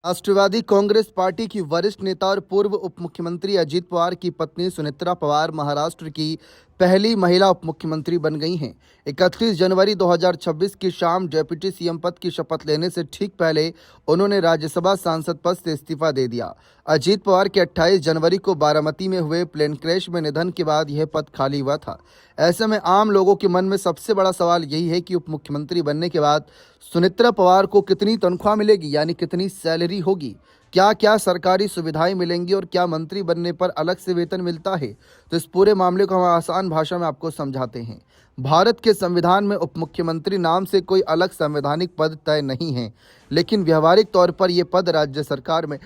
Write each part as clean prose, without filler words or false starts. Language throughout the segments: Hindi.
राष्ट्रवादी कांग्रेस पार्टी की वरिष्ठ नेता और पूर्व उप मुख्यमंत्री अजीत पवार की पत्नी सुनेत्रा पवार महाराष्ट्र की पहली महिला उप मुख्यमंत्री बन गई हैं। 31 जनवरी 2026 की शाम डेप्यूटी सीएम पद की शपथ लेने से ठीक पहले उन्होंने राज्यसभा सांसद पद से इस्तीफा दे दिया। अजीत पवार के 28 जनवरी को बारामती में हुए प्लेन क्रैश में निधन के बाद यह पद खाली हुआ था। ऐसे में आम लोगों के मन में सबसे बड़ा सवाल यही है कि उप मुख्यमंत्री बनने के बाद सुनेत्रा पवार को कितनी तनख्वाह मिलेगी, यानी कितनी सैलरी होगी, क्या क्या सरकारी सुविधाएं मिलेंगी और क्या मंत्री बनने पर अलग से वेतन मिलता है। तो इस पूरे मामले को हम आसान भाषा में आपको समझाते हैं। भारत के संविधान में उप मुख्यमंत्री नाम से कोई अलग संवैधानिक पद तय नहीं है, लेकिन व्यवहारिक तौर पर यह पद राज्य सरकार में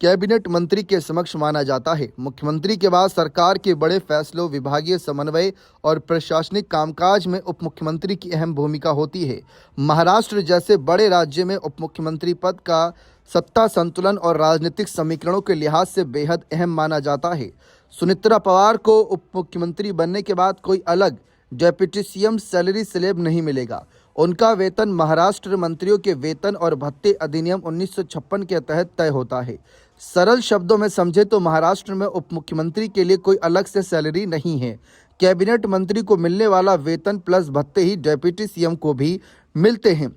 कैबिनेट मंत्री के समक्ष माना जाता है। मुख्यमंत्री के बाद सरकार के बड़े फैसलों, विभागीय समन्वय और प्रशासनिक कामकाज में उप मुख्यमंत्री की अहम भूमिका होती है। महाराष्ट्र जैसे बड़े राज्य में उप मुख्यमंत्री पद का सत्ता संतुलन और राजनीतिक समीकरणों के लिहाज से बेहद अहम माना जाता है। सुनेत्रा पवार को उप मुख्यमंत्री बनने के बाद कोई अलग डेप्यूटी सीएम सैलरी स्लैब नहीं मिलेगा। उनका वेतन महाराष्ट्र मंत्रियों के वेतन और भत्ते अधिनियम 1956 के तहत तय होता है। सरल शब्दों में समझे तो महाराष्ट्र में उप मुख्यमंत्री के लिए कोई अलग से सैलरी नहीं है। कैबिनेट मंत्री को मिलने वाला वेतन प्लस भत्ते ही डेप्यूटी सीएम को भी मिलते हैं।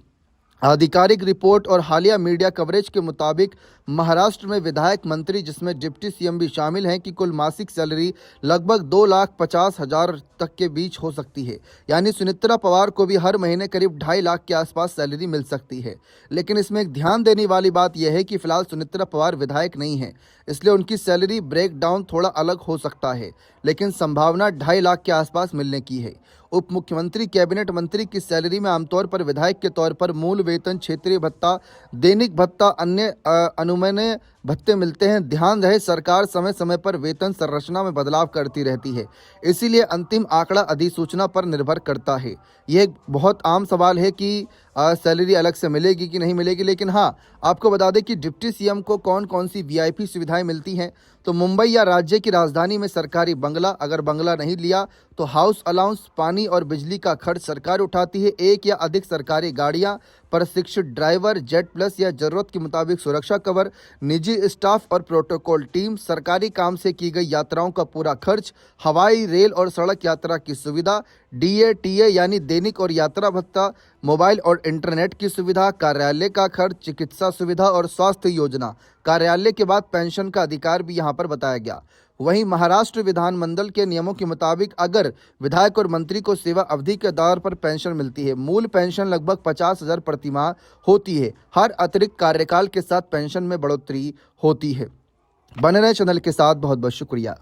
आधिकारिक रिपोर्ट और हालिया मीडिया कवरेज के मुताबिक महाराष्ट्र में विधायक, मंत्री जिसमें डिप्टी सीएम भी शामिल हैं की कुल मासिक सैलरी लगभग 2,50,000 तक के बीच हो सकती है। यानी सुनेत्रा पवार को भी हर महीने करीब 2.5 लाख के आसपास सैलरी मिल सकती है। लेकिन इसमें एक ध्यान देने वाली बात यह है कि फिलहाल सुनेत्रा पवार विधायक नहीं है, इसलिए उनकी सैलरी ब्रेक डाउन थोड़ा अलग हो सकता है, लेकिन संभावना 2.5 लाख के आसपास मिलने की है। उप मुख्यमंत्री, कैबिनेट मंत्री की सैलरी में आमतौर पर विधायक के तौर पर मूल वेतन, क्षेत्रीय भत्ता, दैनिक भत्ता, अन्य अनुमन्य भत्ते मिलते हैं। ध्यान रहे, सरकार समय समय पर वेतन संरचना में बदलाव करती रहती है, इसीलिए अंतिम आंकड़ा अधिसूचना पर निर्भर करता है। यह एक बहुत आम सवाल है कि सैलरी अलग से मिलेगी कि नहीं मिलेगी, लेकिन हाँ, आपको बता दें कि डिप्टी सीएम को कौन कौन सी वीआईपी सुविधाएं मिलती हैं। तो मुंबई या राज्य की राजधानी में सरकारी बंगला, अगर बंगला नहीं लिया तो हाउस अलाउंस, पानी और बिजली का खर्च सरकार उठाती है। एक या अधिक सरकारी गाड़ियां, प्रशिक्षित ड्राइवर, जेट प्लस या जरूरत के मुताबिक सुरक्षा कवर, निजी स्टाफ और प्रोटोकॉल टीम, सरकारी काम से की गई यात्राओं का पूरा खर्च, हवाई, रेल और सड़क यात्रा की सुविधा, डीए, टीए यानी दैनिक और यात्रा भत्ता, मोबाइल और इंटरनेट की सुविधा, कार्यालय का खर्च, चिकित्सा सुविधा और स्वास्थ्य योजना, कार्यालय के बाद पेंशन का अधिकार भी यहाँ पर बताया गया। वहीं महाराष्ट्र विधानमंडल के नियमों के मुताबिक अगर विधायक और मंत्री को सेवा अवधि के आधार पर पेंशन मिलती है। मूल पेंशन लगभग 50,000 प्रतिमाह होती है। हर अतिरिक्त कार्यकाल के साथ पेंशन में बढ़ोतरी होती है। बने रहे चैनल के साथ, बहुत बहुत शुक्रिया।